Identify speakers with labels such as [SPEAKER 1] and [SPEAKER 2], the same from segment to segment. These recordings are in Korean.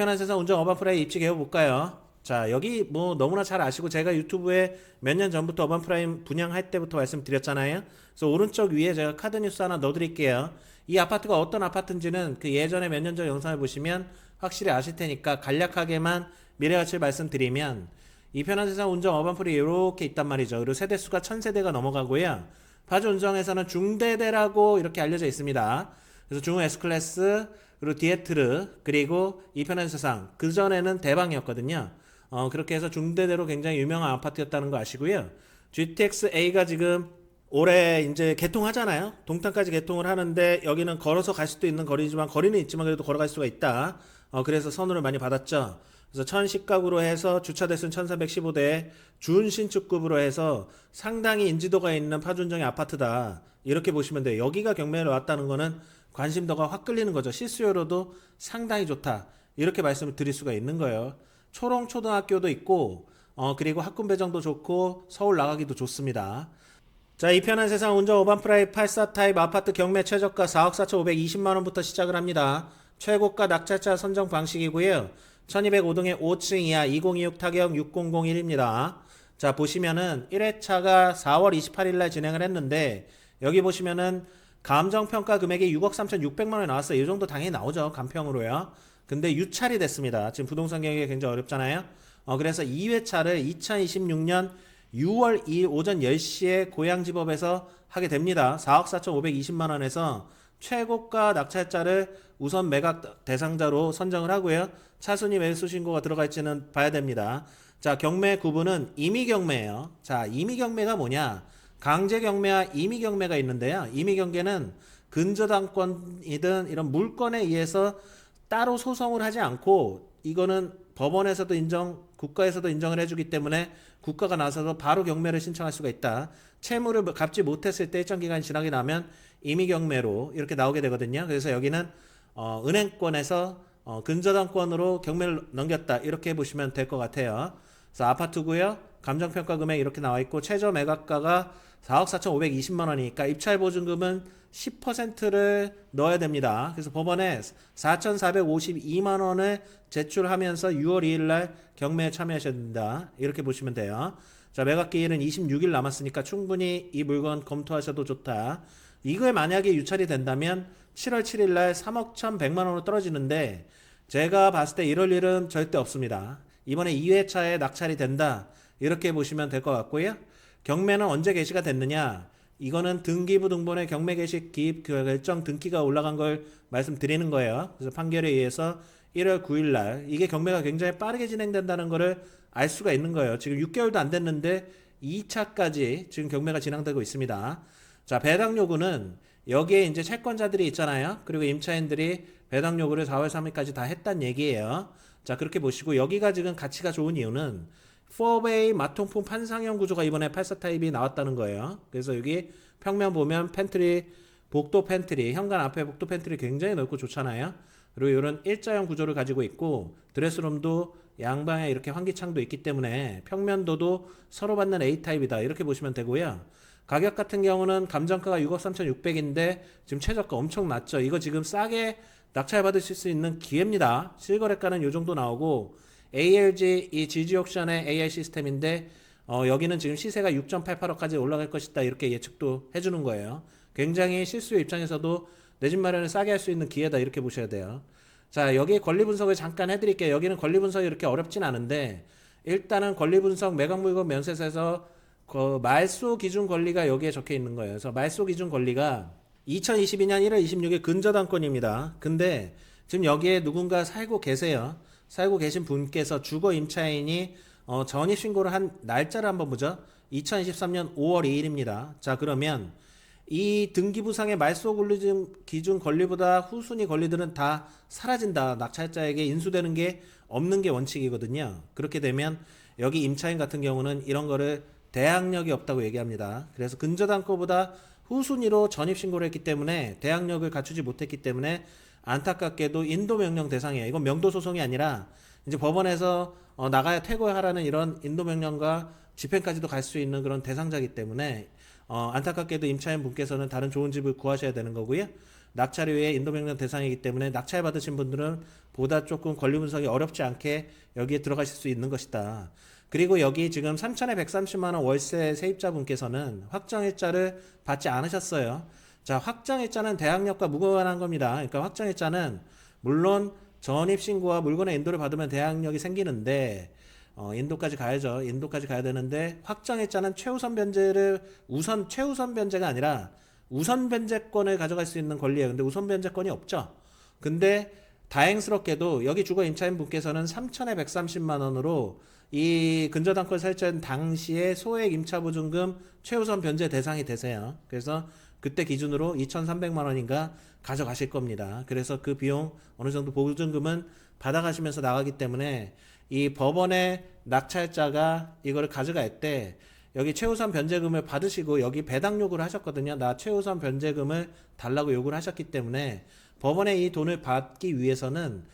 [SPEAKER 1] 편한 세상 운전 어반프라이 입지 개요 볼까요? 자, 여기 뭐 너무나 잘 아시고 제가 유튜브에 몇 년 전부터 어반프라임 분양할 때부터 말씀드렸잖아요. 그래서 오른쪽 위에 제가 카드 뉴스 하나 넣어드릴게요. 이 아파트가 어떤 아파트인지는 그 예전에 몇 년 전 영상을 보시면 확실히 아실 테니까 간략하게만 미래가치를 말씀드리면 이 편한 세상 운전 어반프라이 이렇게 있단 말이죠. 그리고 세대수가 1000세대가 넘어가고요. 파주 운정에서는 중대대라고 이렇게 알려져 있습니다. 그래서 중후 S클래스 그리고 디에트르 그리고 이 편한 세상 그 전에는 대방이었거든요. 그렇게 해서 중대대로 굉장히 유명한 아파트였다는 거 아시고요. GTX-A가 지금 올해 이제 개통하잖아요. 동탄까지 개통을 하는데 여기는 걸어서 갈 수도 있는 거리지만 거리는 있지만 그래도 걸어갈 수가 있다. 그래서 선호를 많이 받았죠. 그래서 1010가구로 해서 주차 대수는 1415대 준신축급으로 해서 상당히 인지도가 있는 파주운정의 아파트다. 이렇게 보시면 돼요. 여기가 경매를 왔다는 거는 관심도가 확 끌리는 거죠. 실수요로도 상당히 좋다. 이렇게 말씀을 드릴 수가 있는 거예요. 초롱초등학교도 있고 그리고 학군 배정도 좋고 서울 나가기도 좋습니다. 자, 이 편한 세상 운전 오반프라이 84 타입 아파트 경매 최저가 4억 4,520만원부터 시작을 합니다. 최고가 낙찰자 선정 방식이고요. 1205동의 5층 이하 2026 타경 6001입니다. 자, 보시면은 1회차가 4월 28일날 진행을 했는데 여기 보시면은 감정평가 금액이 6억 3,600만원이 나왔어요. 이 정도 당연히 나오죠. 감평으로요. 근데 유찰이 됐습니다. 지금 부동산 경기가 굉장히 어렵잖아요. 그래서 2회차를 2026년 6월 2일 오전 10시에 고양지법에서 하게 됩니다. 4억 4,520만원에서 최고가 낙찰자를 우선 매각 대상자로 선정을 하고요. 차순위 매수 신고가 들어갈지는 봐야 됩니다. 자, 경매 구분은 임의경매예요. 자, 임의경매가 뭐냐? 강제경매와 임의경매가 있는데요. 임의경매는 근저당권이든 이런 물건에 의해서 따로 소송을 하지 않고 이거는 법원에서도 인정, 국가에서도 인정을 해주기 때문에 국가가 나서서 바로 경매를 신청할 수가 있다. 채무를 갚지 못했을 때 일정 기간이 지나게 나면 임의경매로 이렇게 나오게 되거든요. 그래서 여기는 은행권에서 근저당권으로 경매를 넘겼다. 이렇게 보시면 될 것 같아요. 그래서 아파트고요. 감정평가 금액 이렇게 나와 있고 최저 매각가가 4억 4,520만 원이니까 입찰 보증금은 10%를 넣어야 됩니다. 그래서 법원에 4,452만 원을 제출하면서 6월 2일 날 경매에 참여하셔야 된다. 이렇게 보시면 돼요. 자, 매각 기일은 26일 남았으니까 충분히 이 물건 검토하셔도 좋다. 이거에 만약에 유찰이 된다면 7월 7일 날 3억 1,100만 원으로 떨어지는데 제가 봤을 때 이럴 일은 절대 없습니다. 이번에 2회차에 낙찰이 된다. 이렇게 보시면 될 것 같고요. 경매는 언제 개시가 됐느냐? 이거는 등기부 등본에 경매 개시 기입 결정 등기가 올라간 걸 말씀드리는 거예요. 그래서 판결에 의해서 1월 9일 날 이게 경매가 굉장히 빠르게 진행된다는 거를 알 수가 있는 거예요. 지금 6개월도 안 됐는데 2차까지 지금 경매가 진행되고 있습니다. 자, 배당 요구는 여기에 이제 채권자들이 있잖아요. 그리고 임차인들이 배당 요구를 4월 3일까지 다 했단 얘기예요. 자, 그렇게 보시고 여기가 지금 가치가 좋은 이유는 4베이 마통풍 판상형 구조가 이번에 84 타입이 나왔다는 거예요. 그래서 여기 평면 보면 팬트리, 복도 팬트리, 현관 앞에 복도 팬트리 굉장히 넓고 좋잖아요. 그리고 이런 일자형 구조를 가지고 있고 드레스룸도 양방에 이렇게 환기창도 있기 때문에 평면도도 서로 받는 A타입이다. 이렇게 보시면 되고요. 가격 같은 경우는 감정가가 6억 3,600인데 지금 최저가 엄청 낮죠. 이거 지금 싸게 낙찰 받으실 수 있는 기회입니다. 실거래가는 이 정도 나오고 ALG 이 GG옥션의 AI 시스템인데 여기는 지금 시세가 6.88억까지 올라갈 것이다. 이렇게 예측도 해주는 거예요. 굉장히 실수요 입장에서도 내 집 마련을 싸게 할 수 있는 기회다. 이렇게 보셔야 돼요. 자, 여기 권리 분석을 잠깐 해드릴게요. 여기는 권리 분석이 이렇게 어렵진 않은데 일단은 권리 분석 매각 물건 면세에서 그 말소 기준 권리가 여기에 적혀 있는 거예요. 그래서 말소 기준 권리가 2022년 1월 26일 근저당권입니다. 근데 지금 여기에 누군가 살고 계세요. 살고 계신 분께서 주거 임차인이 전입 신고를 한 날짜를 한번 보죠. 2023년 5월 2일입니다. 자, 그러면 이 등기부상의 말소 기준 권리보다 후순위 권리들은 다 사라진다. 낙찰자에게 인수되는 게 없는 게 원칙이거든요. 그렇게 되면 여기 임차인 같은 경우는 이런 거를 대항력이 없다고 얘기합니다. 그래서 근저당권보다 후순위로 전입신고를 했기 때문에 대항력을 갖추지 못했기 때문에 안타깝게도 인도명령 대상이에요. 이건 명도소송이 아니라 이제 법원에서 나가야 퇴거하라는 이런 인도명령과 집행까지도 갈 수 있는 그런 대상자이기 때문에 안타깝게도 임차인 분께서는 다른 좋은 집을 구하셔야 되는 거고요. 낙찰위의 인도명령 대상이기 때문에 낙찰 받으신 분들은 보다 조금 권리 분석이 어렵지 않게 여기에 들어가실 수 있는 것이다. 그리고 여기 지금 3천에 130만 원 월세 세입자분께서는 확정일자를 받지 않으셨어요. 자, 확정일자는 대항력과 무관한 겁니다. 그러니까 확정일자는 물론 전입신고와 물건의 인도를 받으면 대항력이 생기는데 인도까지 가야죠. 인도까지 가야 되는데 확정일자는 최우선 변제가 아니라 우선 변제권을 가져갈 수 있는 권리예요. 근데 우선 변제권이 없죠. 근데 다행스럽게도 여기 주거 임차인 분께서는 3천에 130만 원으로 이 근저당권 설정 당시에 소액 임차보증금 최우선 변제 대상이 되세요. 그래서 그때 기준으로 2,300만 원인가 가져가실 겁니다. 그래서 그 비용 어느 정도 보증금은 받아가시면서 나가기 때문에 이 법원의 낙찰자가 이거를 가져갈 때 여기 최우선 변제금을 받으시고 여기 배당 요구를 하셨거든요. 나 최우선 변제금을 달라고 요구를 하셨기 때문에 법원에 이 돈을 받기 위해서는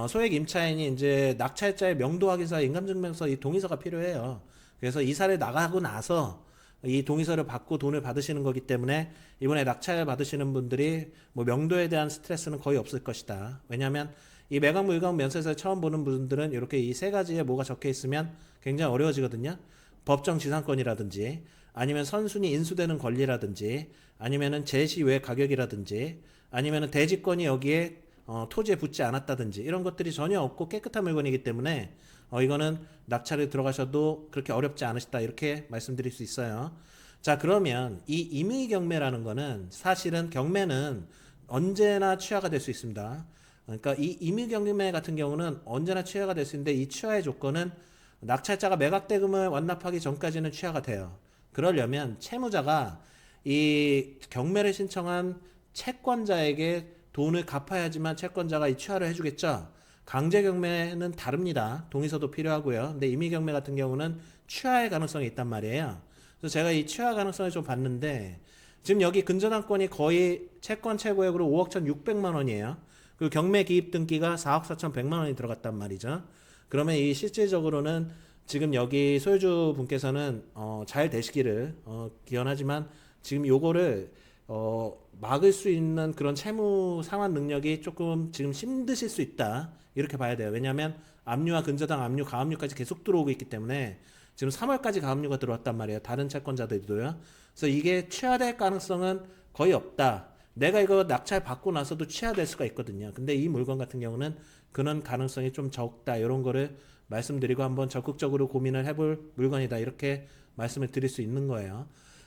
[SPEAKER 1] 소액 임차인이 이제 낙찰자의 명도 확인서, 인감증명서 이 동의서가 필요해요. 그래서 이사를 나가고 나서 이 동의서를 받고 돈을 받으시는 거기 때문에 이번에 낙찰 받으시는 분들이 뭐 명도에 대한 스트레스는 거의 없을 것이다. 왜냐하면 이 매각 물건 면세서 처음 보는 분들은 이렇게 이 세 가지에 뭐가 적혀 있으면 굉장히 어려워지거든요. 법정 지상권이라든지 아니면 선순위 인수되는 권리라든지 아니면은 제시 외 가격이라든지 아니면은 대지권이 여기에 토지에 붙지 않았다든지 이런 것들이 전혀 없고 깨끗한 물건이기 때문에 이거는 낙찰에 들어가셔도 그렇게 어렵지 않으시다 이렇게 말씀드릴 수 있어요. 자, 그러면 이 임의 경매라는 거는 사실은 경매는 언제나 취하가 될 수 있습니다. 그러니까 이 임의 경매 같은 경우는 언제나 취하가 될 수 있는데 이 취하의 조건은 낙찰자가 매각 대금을 완납하기 전까지는 취하가 돼요. 그러려면 채무자가 이 경매를 신청한 채권자에게 돈을 갚아야지만 채권자가 이 취하를 해주겠죠. 강제 경매는 다릅니다. 동의서도 필요하고요. 근데 임의 경매 같은 경우는 취하의 가능성이 있단 말이에요. 그래서 제가 이 취하 가능성을 좀 봤는데 지금 여기 근저당권이 거의 채권 최고액으로 5억 1,600만 원이에요. 그리고 경매 기입 등기가 4억 4,100만 원이 들어갔단 말이죠. 그러면 이 실질적으로는 지금 여기 소유주 분께서는 잘 되시기를 기원하지만 지금 요거를 막을 수 있는 그런 채무 상환 능력이 조금 지금 힘드실 수 있다 이렇게 봐야 돼요. 왜냐하면 압류와 근저당 압류, 가압류까지 계속 들어오고 있기 때문에 지금 3월까지 가압류가 들어왔단 말이에요. 다른 채권자들도요. 그래서 이게 취하될 가능성은 거의 없다. 내가 이거 낙찰 받고 나서도 취하될 수가 있거든요. 근데 이 물건 같은 경우는 그런 가능성이 좀 적다 이런 거를 말씀드리고 한번 적극적으로 고민을 해볼 물건이다 이렇게 말씀을 드릴 수 있는 거예요.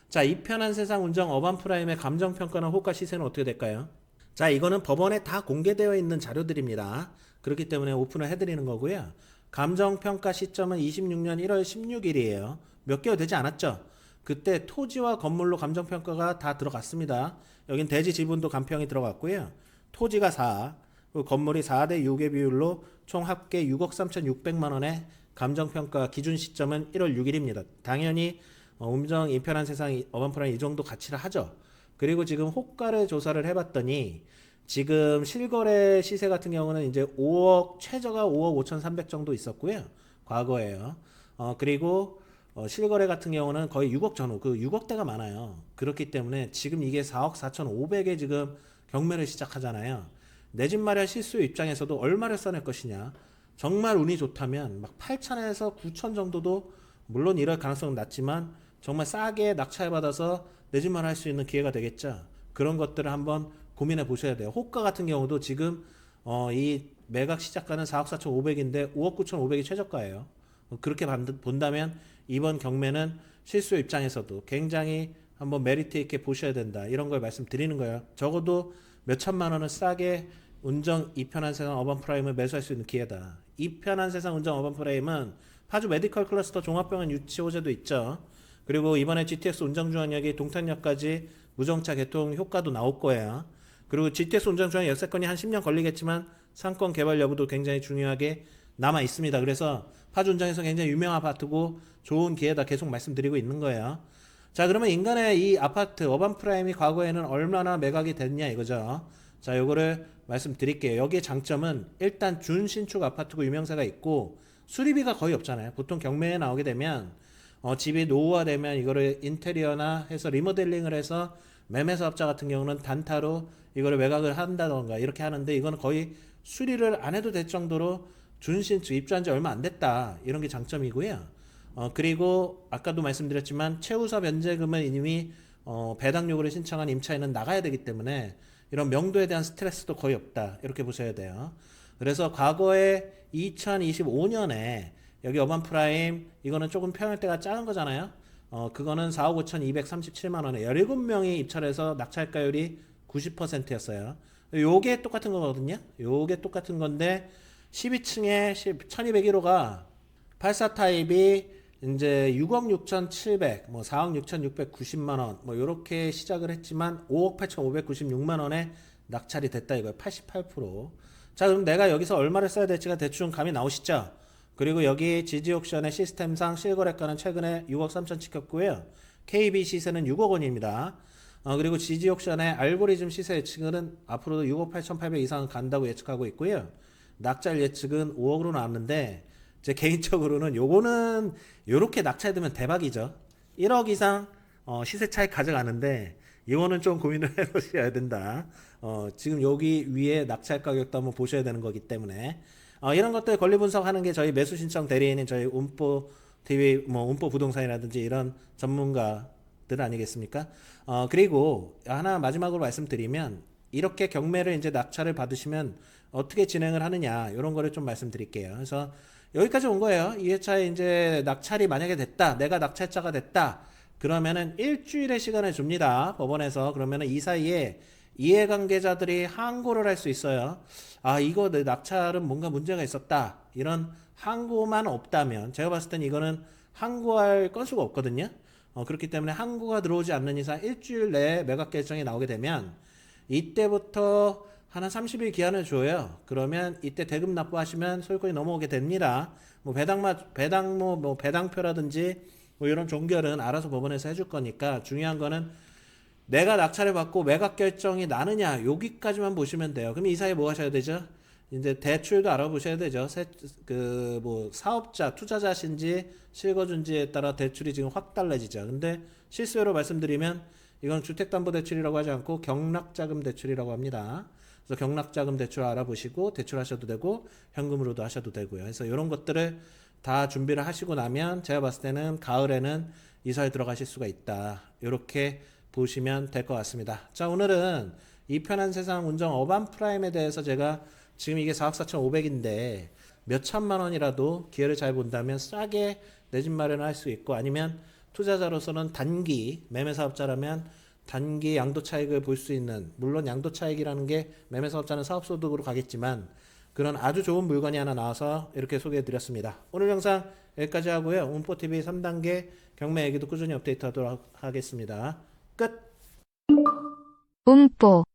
[SPEAKER 1] 자, 이 편한 세상 운정 어반프라임의 감정평가나 호가 시세는 어떻게 될까요? 자, 이거는 법원에 다 공개되어 있는 자료들입니다. 그렇기 때문에 오픈을 해드리는 거고요. 감정평가 시점은 26년 1월 16일이에요. 몇 개월 되지 않았죠? 그때 토지와 건물로 감정평가가 다 들어갔습니다. 여긴 대지 지분도 감평이 들어갔고요. 토지가 4, 그리고 건물이 4대 6의 비율로 총 합계 6억 3,600만 원의 감정평가 기준 시점은 1월 6일입니다. 당연히 운정 이편한 세상 어반프라임 이 정도 가치를 하죠. 그리고 지금 호가를 조사를 해봤더니 지금 실거래 시세 같은 경우는 이제 5억 최저가 5억 5,300 정도 있었고요. 과거에요. 그리고 실거래 같은 경우는 거의 6억 전후 그 6억대가 많아요. 그렇기 때문에 지금 이게 4억 4,500에 지금 경매를 시작하잖아요. 내 집 마련 실수 입장에서도 얼마를 써낼 것이냐. 정말 운이 좋다면 막 8천에서 9천 정도도 물론 이럴 가능성은 낮지만 정말 싸게 낙찰받아서 내 집만 할 수 있는 기회가 되겠죠. 그런 것들을 한번 고민해 보셔야 돼요. 호가 같은 경우도 지금 이 매각 시작가는 4억 4,500인데 5억 9,500이 최저가예요. 그렇게 본다면 이번 경매는 실수 입장에서도 굉장히 한번 메리트 있게 보셔야 된다. 이런 걸 말씀드리는 거예요. 적어도 몇 천만 원은 싸게 운정 이편한 세상 어반프라임을 매수할 수 있는 기회다. 이편한 세상 운정 어반프라임은 파주 메디컬 클러스터 종합병원 유치 호재도 있죠. 그리고 이번에 GTX 운정중앙역이 동탄역까지 무정차 개통 효과도 나올 거예요. 그리고 GTX 운정중앙역 역세권이 한 10년 걸리겠지만 상권 개발 여부도 굉장히 중요하게 남아 있습니다. 그래서 파주 운정에서 굉장히 유명한 아파트고 좋은 기회다 계속 말씀드리고 있는 거예요. 자, 그러면 인간의 이 아파트 어반프라임이 과거에는 얼마나 매각이 됐냐 이거죠. 자, 요거를 말씀드릴게요. 여기의 장점은 일단 준신축 아파트고 유명세가 있고 수리비가 거의 없잖아요. 보통 경매에 나오게 되면 집이 노후화되면 이거를 인테리어나 해서 리모델링을 해서 매매 사업자 같은 경우는 단타로 이거를 매각을 한다던가 이렇게 하는데 이거는 거의 수리를 안 해도 될 정도로 준신축 입주한 지 얼마 안 됐다. 이런 게 장점이고요. 그리고 아까도 말씀드렸지만 최우사 변제금을 이미 배당 요구를 신청한 임차인은 나가야 되기 때문에 이런 명도에 대한 스트레스도 거의 없다. 이렇게 보셔야 돼요. 그래서 과거에 2025년에 여기 어반프라임 이거는 조금 평형대가 작은 거잖아요. 그거는 4억 5,237만 원에 17명이 입찰 해서 낙찰가율이 90%였어요. 요게 똑같은 거거든요. 요게 똑같은 건데 12층에 1201호가 84 타입이 이제 6억 6,700, 뭐 4억 6,690만 원, 뭐 요렇게 시작을 했지만 5억 8,596만 원에 낙찰이 됐다 이거예요. 88%. 자, 그럼 내가 여기서 얼마를 써야 될지가 대충 감이 나오시죠? 그리고 여기 지지옥션의 시스템상 실거래가는 최근에 6억 3천 찍혔고요. KB 시세는 6억 원입니다. 그리고 지지옥션의 알고리즘 시세 예측은 앞으로도 6억 8,800 이상은 간다고 예측하고 있고요. 낙찰 예측은 5억으로 나왔는데 제 개인적으로는 요거는 요렇게 낙찰되면 대박이죠. 1억 이상 시세 차익 가져가는데 이거는 좀 고민을 해보셔야 된다. 지금 여기 위에 낙찰 가격도 한번 보셔야 되는 거기 때문에 이런 것들 권리 분석하는 게 저희 매수 신청 대리인인 저희 운포 TV 뭐 운포 부동산이라든지 이런 전문가들 아니겠습니까? 그리고 하나 마지막으로 말씀드리면 이렇게 경매를 이제 낙찰을 받으시면 어떻게 진행을 하느냐 이런 거를 좀 말씀드릴게요. 그래서 여기까지 온 거예요. 2회차에 이제 낙찰이 만약에 됐다. 내가 낙찰자가 됐다. 그러면은 일주일의 시간을 줍니다. 법원에서. 그러면은 이 사이에 이해관계자들이 항고를 할 수 있어요. 아, 이거 내 낙찰은 뭔가 문제가 있었다. 이런 항고만 없다면 제가 봤을 땐 이거는 항고할 건수가 없거든요. 그렇기 때문에 항고가 들어오지 않는 이상 일주일 내에 매각 결정이 나오게 되면 이때부터 한 30일 기한을 줘요. 그러면 이때 대금 납부하시면 소유권이 넘어오게 됩니다. 뭐 배당표라든지 뭐 이런 종결은 알아서 법원에서 해줄 거니까 중요한 거는 내가 낙찰을 받고 매각 결정이 나느냐 여기까지만 보시면 돼요. 그럼 이 사이에 뭐 하셔야 되죠? 이제 대출도 알아보셔야 되죠. 뭐 사업자, 투자자신지 실거주인지에 따라 대출이 지금 확 달라지죠. 근데 실수요로 말씀드리면 이건 주택담보대출이라고 하지 않고 경락자금대출이라고 합니다. 그래서 경락자금 대출 알아보시고 대출하셔도 되고 현금으로도 하셔도 되고요. 그래서 이런 것들을 다 준비를 하시고 나면 제가 봤을 때는 가을에는 이사에 들어가실 수가 있다. 이렇게 보시면 될 것 같습니다. 자, 오늘은 이 편한 세상 운정 어반프라임에 대해서 제가 지금 이게 4억 4,500인데 몇 천만 원이라도 기회를 잘 본다면 싸게 내 집 마련을 할 수 있고 아니면 투자자로서는 단기 매매 사업자라면 단기 양도 차익을 볼 수 있는 물론 양도 차익이라는 게 매매 사업자는 사업 소득으로 가겠지만 그런 아주 좋은 물건이 하나 나와서 이렇게 소개해 드렸습니다. 오늘 영상 여기까지 하고요. 운포TV 3단계 경매 얘기도 꾸준히 업데이트하도록 하겠습니다. 끝.
[SPEAKER 2] 음뽀